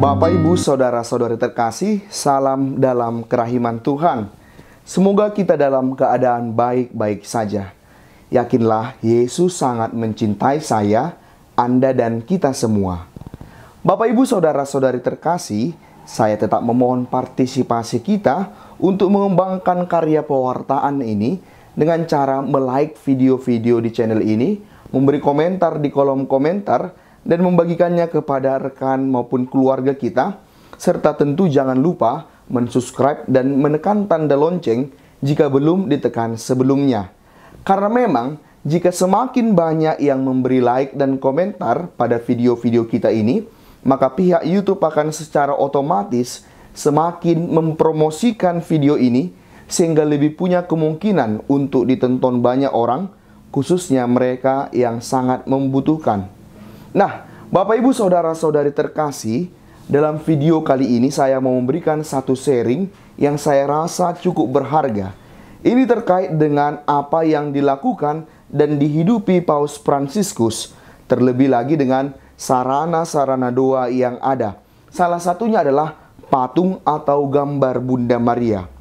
Bapak, Ibu, Saudara-saudari terkasih, salam dalam kerahiman Tuhan. Semoga kita dalam keadaan baik-baik saja. Yakinlah, Yesus sangat mencintai saya, Anda, dan kita semua. Bapak, Ibu, Saudara-saudari terkasih, saya tetap memohon partisipasi kita untuk mengembangkan karya pewartaan ini dengan cara like video-video di channel ini, memberi komentar di kolom komentar, dan membagikannya kepada rekan maupun keluarga kita, serta tentu jangan lupa mensubscribe dan menekan tanda lonceng jika belum ditekan sebelumnya. Karena memang jika semakin banyak yang memberi like dan komentar pada video-video kita ini, maka pihak YouTube akan secara otomatis semakin mempromosikan video ini sehingga lebih punya kemungkinan untuk ditonton banyak orang, khususnya mereka yang sangat membutuhkan. Nah, Bapak, Ibu, Saudara-saudari terkasih, dalam video kali ini saya mau memberikan satu sharing yang saya rasa cukup berharga. Ini terkait dengan apa yang dilakukan dan dihidupi Paus Fransiskus, terlebih lagi dengan sarana-sarana doa yang ada. Salah satunya adalah patung atau gambar Bunda Maria.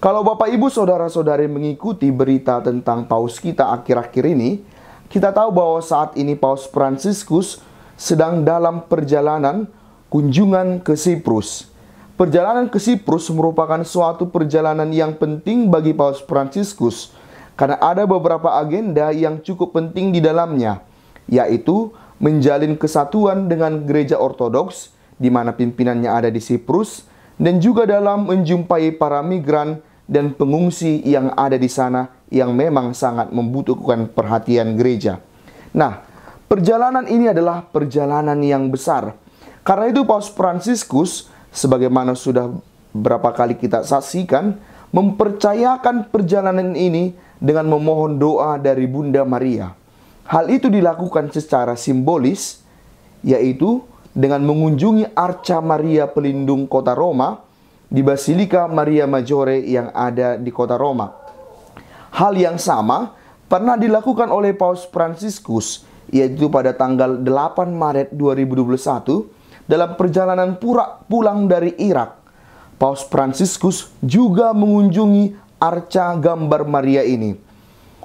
Kalau Bapak, Ibu, Saudara-saudari mengikuti berita tentang Paus kita akhir-akhir ini, kita tahu bahwa saat ini Paus Fransiskus sedang dalam perjalanan kunjungan ke Siprus. Perjalanan ke Siprus merupakan suatu perjalanan yang penting bagi Paus Fransiskus karena ada beberapa agenda yang cukup penting di dalamnya, yaitu menjalin kesatuan dengan gereja Ortodoks di mana pimpinannya ada di Siprus, dan juga dalam menjumpai para migran dan pengungsi yang ada di sana yang memang sangat membutuhkan perhatian gereja. Nah, perjalanan ini adalah perjalanan yang besar. Karena itu Paus Fransiskus, sebagaimana sudah berapa kali kita saksikan, mempercayakan perjalanan ini dengan memohon doa dari Bunda Maria. Hal itu dilakukan secara simbolis, yaitu dengan mengunjungi Arca Maria Pelindung Kota Roma di Basilika Maria Maggiore yang ada di Kota Roma. Hal yang sama pernah dilakukan oleh Paus Fransiskus, yaitu pada tanggal 8 Maret 2021 dalam perjalanan pulang dari Irak. Paus Fransiskus juga mengunjungi arca gambar Maria ini.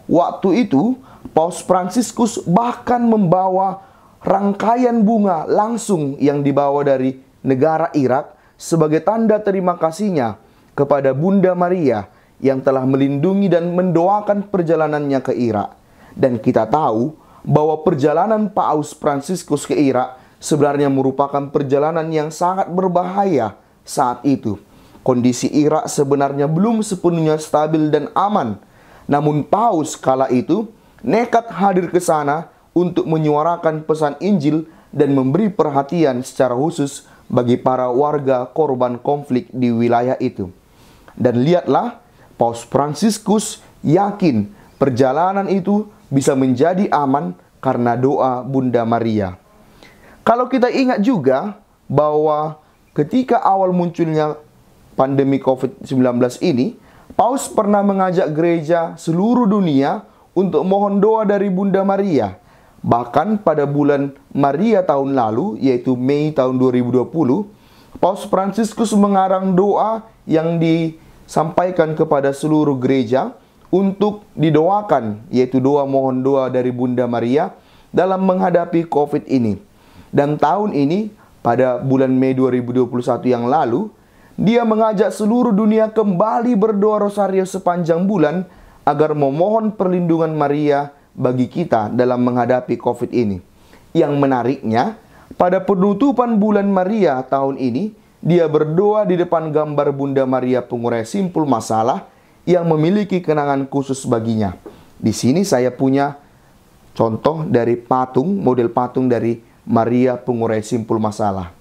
Waktu itu, Paus Fransiskus bahkan membawa rangkaian bunga langsung yang dibawa dari negara Irak sebagai tanda terima kasihnya kepada Bunda Maria yang telah melindungi dan mendoakan perjalanannya ke Irak. Dan kita tahu bahwa perjalanan Paus Fransiskus ke Irak sebenarnya merupakan perjalanan yang sangat berbahaya saat itu. Kondisi Irak sebenarnya belum sepenuhnya stabil dan aman. Namun Paus kala itu nekat hadir ke sana untuk menyuarakan pesan Injil dan memberi perhatian secara khusus bagi para warga korban konflik di wilayah itu. Dan lihatlah, Paus Fransiskus yakin perjalanan itu bisa menjadi aman karena doa Bunda Maria. Kalau kita ingat juga bahwa ketika awal munculnya pandemi COVID-19 ini, Paus pernah mengajak gereja seluruh dunia untuk mohon doa dari Bunda Maria. Bahkan pada bulan Maria tahun lalu, yaitu Mei tahun 2020, Paus Fransiskus mengarang doa yang disampaikan kepada seluruh gereja untuk didoakan, yaitu mohon doa dari Bunda Maria dalam menghadapi COVID ini. Dan tahun ini, pada bulan Mei 2021 yang lalu, dia mengajak seluruh dunia kembali berdoa rosario sepanjang bulan agar memohon perlindungan Maria bagi kita dalam menghadapi COVID ini. Yang menariknya, pada penutupan bulan Maria tahun ini, dia berdoa di depan gambar Bunda Maria Pengurai Simpul Masalah yang memiliki kenangan khusus baginya. Di sini saya punya contoh dari model patung dari Maria Pengurai Simpul Masalah.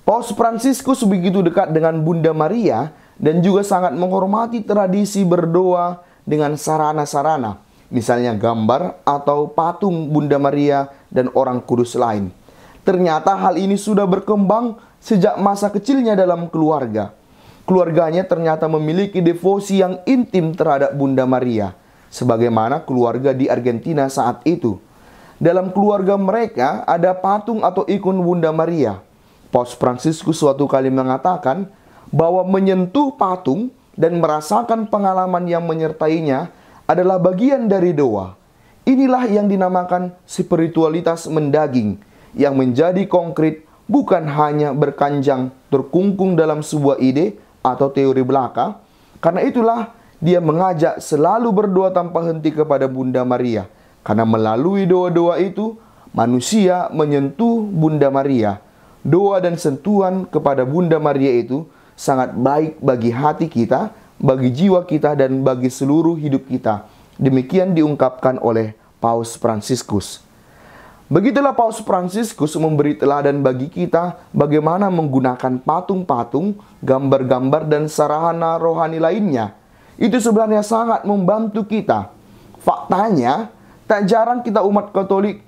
Paus Fransiskus begitu dekat dengan Bunda Maria dan juga sangat menghormati tradisi berdoa dengan sarana-sarana, misalnya gambar atau patung Bunda Maria dan orang kudus lain. Ternyata hal ini sudah berkembang sejak masa kecilnya dalam keluarga. Keluarganya ternyata memiliki devosi yang intim terhadap Bunda Maria, sebagaimana keluarga di Argentina saat itu. Dalam keluarga mereka ada patung atau ikon Bunda Maria. Paus Fransiskus suatu kali mengatakan bahwa menyentuh patung dan merasakan pengalaman yang menyertainya adalah bagian dari doa. Inilah yang dinamakan spiritualitas mendaging, yang menjadi konkret, bukan hanya berkanjang terkungkung dalam sebuah ide atau teori belaka. Karena itulah dia mengajak selalu berdoa tanpa henti kepada Bunda Maria. Karena melalui doa-doa itu, manusia menyentuh Bunda Maria. Doa dan sentuhan kepada Bunda Maria itu sangat baik bagi hati kita, bagi jiwa kita, dan bagi seluruh hidup kita. Demikian diungkapkan oleh Paus Fransiskus. Begitulah Paus Fransiskus memberi teladan bagi kita bagaimana menggunakan patung-patung, gambar-gambar, dan sarana rohani lainnya. Itu sebenarnya sangat membantu kita. Faktanya, tak jarang kita umat Katolik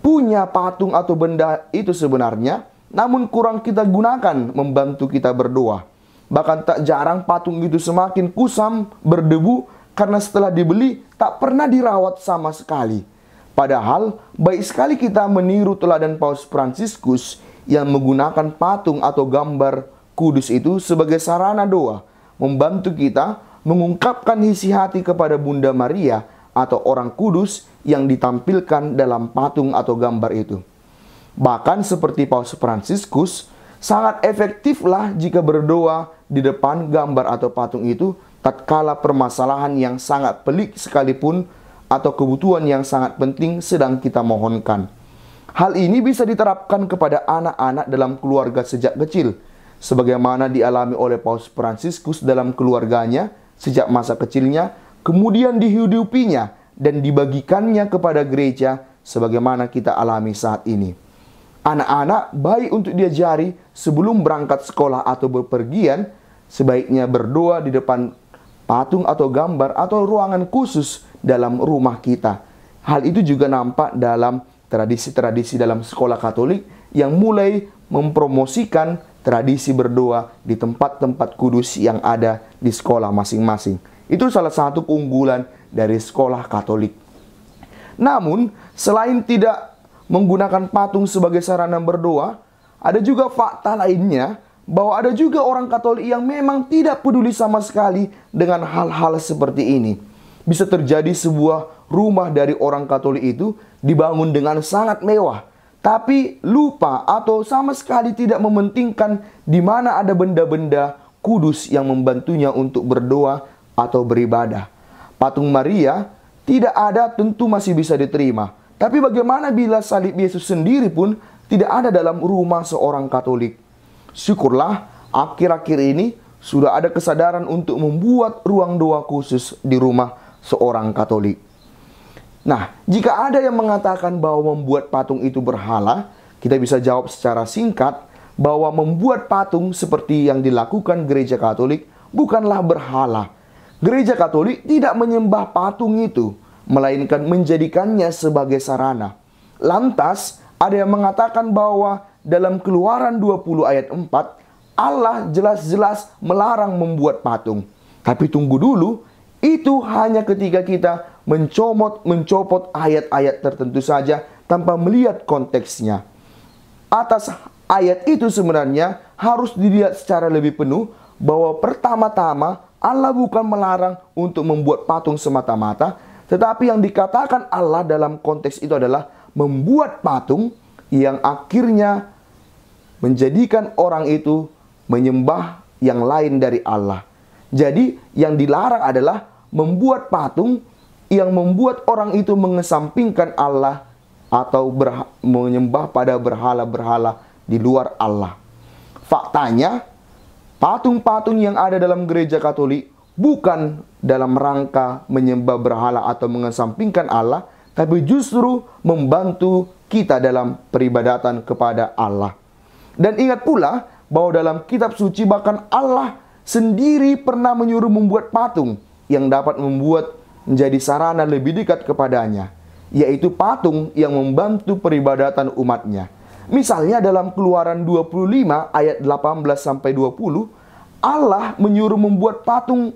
punya patung atau benda itu sebenarnya, namun kurang kita gunakan membantu kita berdoa. Bahkan tak jarang patung itu semakin kusam, berdebu, karena setelah dibeli tak pernah dirawat sama sekali. Padahal baik sekali kita meniru teladan Paus Fransiskus yang menggunakan patung atau gambar kudus itu sebagai sarana doa, membantu kita mengungkapkan isi hati kepada Bunda Maria atau orang kudus yang ditampilkan dalam patung atau gambar itu. Bahkan seperti Paus Fransiskus, sangat efektiflah jika berdoa di depan gambar atau patung itu tatkala permasalahan yang sangat pelik sekalipun atau kebutuhan yang sangat penting sedang kita mohonkan. Hal ini bisa diterapkan kepada anak-anak dalam keluarga sejak kecil, sebagaimana dialami oleh Paus Fransiskus dalam keluarganya sejak masa kecilnya, kemudian dihidupinya dan dibagikannya kepada gereja sebagaimana kita alami saat ini. Anak-anak baik untuk diajari sebelum berangkat sekolah atau bepergian, sebaiknya berdoa di depan patung atau gambar atau ruangan khusus dalam rumah kita. Hal itu juga nampak dalam tradisi-tradisi dalam sekolah Katolik yang mulai mempromosikan tradisi berdoa di tempat-tempat kudus yang ada di sekolah masing-masing. Itu salah satu keunggulan dari sekolah Katolik. Namun, selain tidak menggunakan patung sebagai sarana berdoa, ada juga fakta lainnya bahwa ada juga orang Katolik yang memang tidak peduli sama sekali dengan hal-hal seperti ini. Bisa terjadi sebuah rumah dari orang Katolik itu dibangun dengan sangat mewah, tapi lupa atau sama sekali tidak mementingkan di mana ada benda-benda kudus yang membantunya untuk berdoa atau beribadah. Patung Maria tidak ada tentu masih bisa diterima. Tapi bagaimana bila salib Yesus sendiri pun tidak ada dalam rumah seorang Katolik? Syukurlah akhir-akhir ini sudah ada kesadaran untuk membuat ruang doa khusus di rumah seorang Katolik. Nah, jika ada yang mengatakan bahwa membuat patung itu berhala, kita bisa jawab secara singkat bahwa membuat patung seperti yang dilakukan gereja Katolik bukanlah berhala. Gereja Katolik tidak menyembah patung itu, melainkan menjadikannya sebagai sarana. Lantas, ada yang mengatakan bahwa dalam Keluaran 20 ayat 4, Allah jelas-jelas melarang membuat patung. Tapi tunggu dulu, itu hanya ketika kita mencopot ayat-ayat tertentu saja tanpa melihat konteksnya. Atas ayat itu sebenarnya harus dilihat secara lebih penuh bahwa pertama-tama Allah bukan melarang untuk membuat patung semata-mata, tetapi yang dikatakan Allah dalam konteks itu adalah membuat patung yang akhirnya menjadikan orang itu menyembah yang lain dari Allah. Jadi yang dilarang adalah membuat patung yang membuat orang itu mengesampingkan Allah atau menyembah pada berhala-berhala di luar Allah. Faktanya, patung-patung yang ada dalam gereja Katolik bukan dalam rangka menyembah berhala atau mengesampingkan Allah, tapi justru membantu kita dalam peribadatan kepada Allah. Dan ingat pula bahwa dalam kitab suci bahkan Allah sendiri pernah menyuruh membuat patung yang dapat membuat menjadi sarana lebih dekat kepadanya, yaitu patung yang membantu peribadatan umatnya. Misalnya dalam Keluaran 25 ayat 18-20, Allah menyuruh membuat patung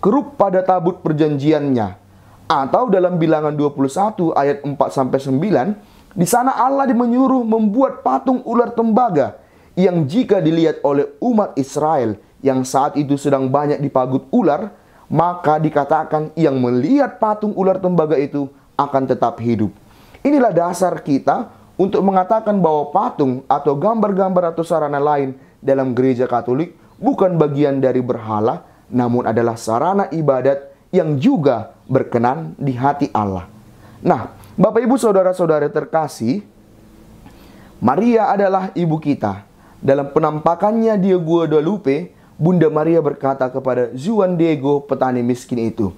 kerub pada tabut perjanjiannya. Atau dalam Bilangan 21 ayat 4-9, di sana Allah menyuruh membuat patung ular tembaga yang jika dilihat oleh umat Israel yang saat itu sedang banyak dipagut ular, maka dikatakan yang melihat patung ular tembaga itu akan tetap hidup. Inilah dasar kita untuk mengatakan bahwa patung atau gambar-gambar atau sarana lain dalam gereja Katolik bukan bagian dari berhala, namun adalah sarana ibadat yang juga berkenan di hati Allah. Nah, Bapak Ibu Saudara-saudara terkasih, Maria adalah ibu kita. Dalam penampakannya di Guadalupe, Bunda Maria berkata kepada Juan Diego, petani miskin itu,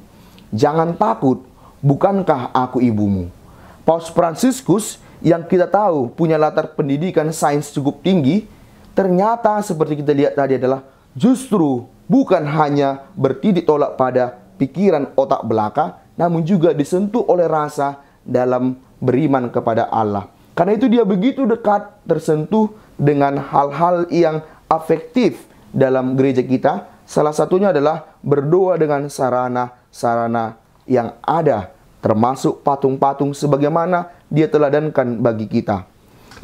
"Jangan takut, bukankah aku ibumu?" Paus Fransiskus yang kita tahu punya latar pendidikan sains cukup tinggi, ternyata seperti kita lihat tadi adalah justru bukan hanya bertitik tolak pada pikiran otak belaka, namun juga disentuh oleh rasa dalam beriman kepada Allah. Karena itu dia begitu dekat tersentuh dengan hal-hal yang afektif dalam gereja kita. Salah satunya adalah berdoa dengan sarana-sarana yang ada, termasuk patung-patung sebagaimana dia teladankan bagi kita.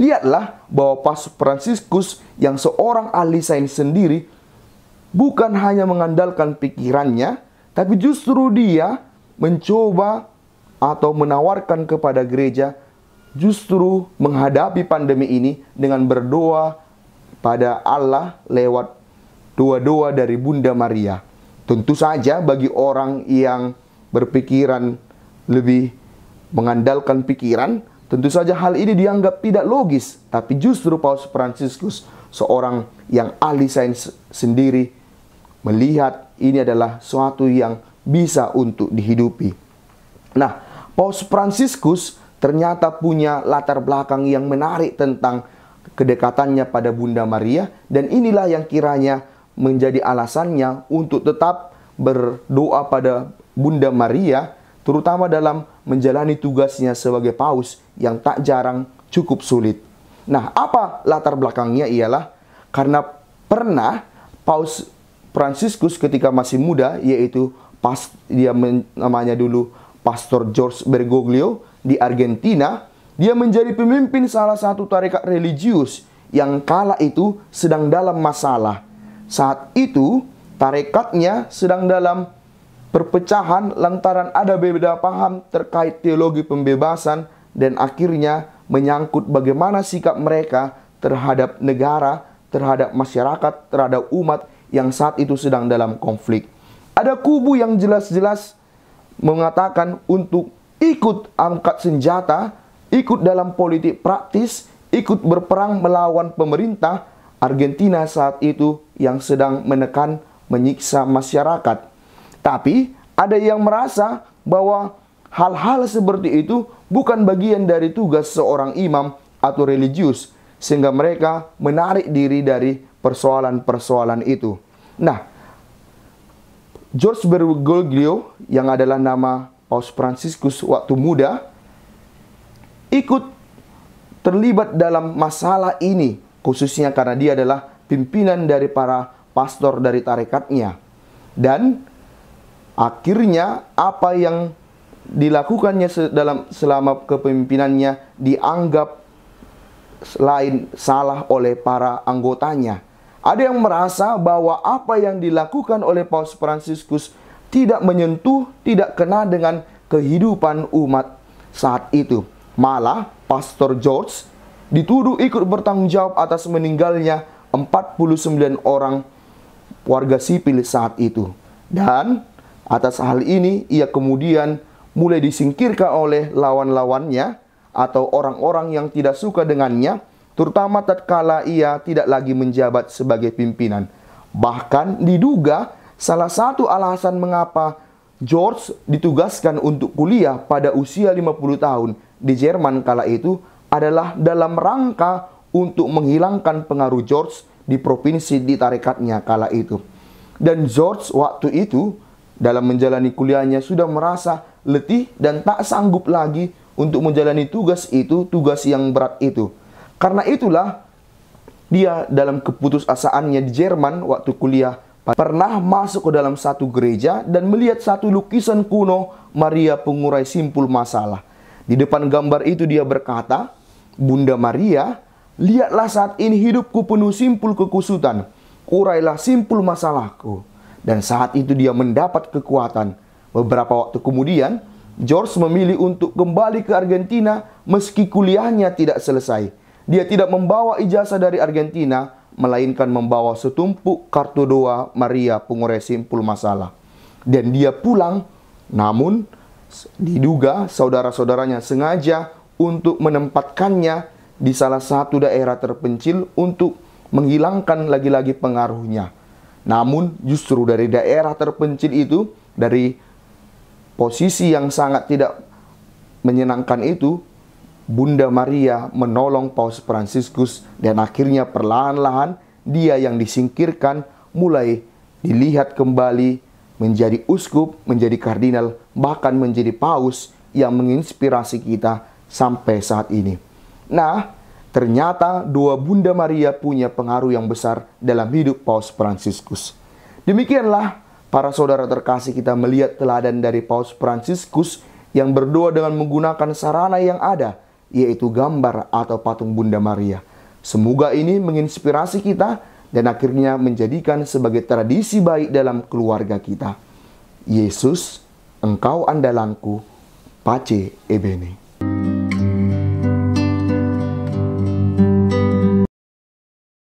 Lihatlah bahwa Paus Fransiskus yang seorang ahli sains sendiri bukan hanya mengandalkan pikirannya, tapi justru dia mencoba atau menawarkan kepada gereja justru menghadapi pandemi ini dengan berdoa pada Allah lewat doa-doa dari Bunda Maria. Tentu saja bagi orang yang berpikiran lebih mengandalkan pikiran, tentu saja hal ini dianggap tidak logis. Tapi justru Paus Fransiskus, seorang yang ahli sains sendiri, melihat ini adalah suatu yang bisa untuk dihidupi. Nah, Paus Fransiskus ternyata punya latar belakang yang menarik tentang kedekatannya pada Bunda Maria, dan inilah yang kiranya menjadi alasannya untuk tetap berdoa pada Bunda Maria, terutama dalam menjalani tugasnya sebagai paus yang tak jarang cukup sulit. Nah, apa latar belakangnya? Ialah karena pernah Paus Fransiskus ketika masih muda, yaitu namanya dulu Pastor George Bergoglio di Argentina, dia menjadi pemimpin salah satu tarekat religius yang kala itu sedang dalam masalah. Saat itu tarekatnya sedang dalam perpecahan lantaran ada beda paham terkait teologi pembebasan, dan akhirnya menyangkut bagaimana sikap mereka terhadap negara, terhadap masyarakat, terhadap umat yang saat itu sedang dalam konflik. Ada kubu yang jelas-jelas mengatakan untuk ikut angkat senjata, ikut dalam politik praktis, ikut berperang melawan pemerintah Argentina saat itu yang sedang menekan, menyiksa masyarakat. Tapi ada yang merasa bahwa hal-hal seperti itu bukan bagian dari tugas seorang imam atau religius, sehingga mereka menarik diri dari persoalan-persoalan itu. Nah, George Bergoglio yang adalah nama Paus Fransiskus waktu muda ikut terlibat dalam masalah ini, khususnya karena dia adalah pimpinan dari para pastor dari tarekatnya. Dan akhirnya apa yang dilakukannya selama kepemimpinannya dianggap salah oleh para anggotanya. Ada yang merasa bahwa apa yang dilakukan oleh Paus Fransiskus tidak menyentuh, tidak kena dengan kehidupan umat saat itu. Malah Pastor George dituduh ikut bertanggung jawab atas meninggalnya 49 orang warga sipil saat itu. Dan atas hal ini ia kemudian mulai disingkirkan oleh lawan-lawannya atau orang-orang yang tidak suka dengannya, terutama tatkala ia tidak lagi menjabat sebagai pimpinan. Bahkan diduga salah satu alasan mengapa George ditugaskan untuk kuliah pada usia 50 tahun di Jerman kala itu adalah dalam rangka untuk menghilangkan pengaruh George di provinsi di tarekatnya kala itu. Dan George waktu itu dalam menjalani kuliahnya sudah merasa letih dan tak sanggup lagi untuk menjalani tugas itu, tugas yang berat itu. Karena itulah dia dalam keputusasaannya di Jerman waktu kuliah pernah masuk ke dalam satu gereja dan melihat satu lukisan kuno Maria pengurai simpul masalah. Di depan gambar itu dia berkata, "Bunda Maria Lihatlah saat ini hidupku penuh simpul kekusutan. Urailah simpul masalahku. Dan saat itu dia mendapat kekuatan. Beberapa waktu kemudian, George memilih untuk kembali ke Argentina meski kuliahnya tidak selesai. Dia tidak membawa ijazah dari Argentina, melainkan membawa setumpuk kartu doa Maria pengurai simpul masalah. Dan dia pulang, namun diduga saudara-saudaranya sengaja untuk menempatkannya di salah satu daerah terpencil untuk menghilangkan lagi-lagi pengaruhnya. Namun justru dari daerah terpencil itu, dari posisi yang sangat tidak menyenangkan itu, Bunda Maria menolong Paus Fransiskus dan akhirnya perlahan-lahan dia yang disingkirkan mulai dilihat kembali menjadi uskup, menjadi kardinal, bahkan menjadi paus yang menginspirasi kita sampai saat ini. Nah, ternyata dua Bunda Maria punya pengaruh yang besar dalam hidup Paus Fransiskus. Demikianlah para saudara terkasih, kita melihat teladan dari Paus Fransiskus yang berdoa dengan menggunakan sarana yang ada, yaitu gambar atau patung Bunda Maria. Semoga ini menginspirasi kita dan akhirnya menjadikan sebagai tradisi baik dalam keluarga kita. Yesus, Engkau andalanku, Pace Ebene.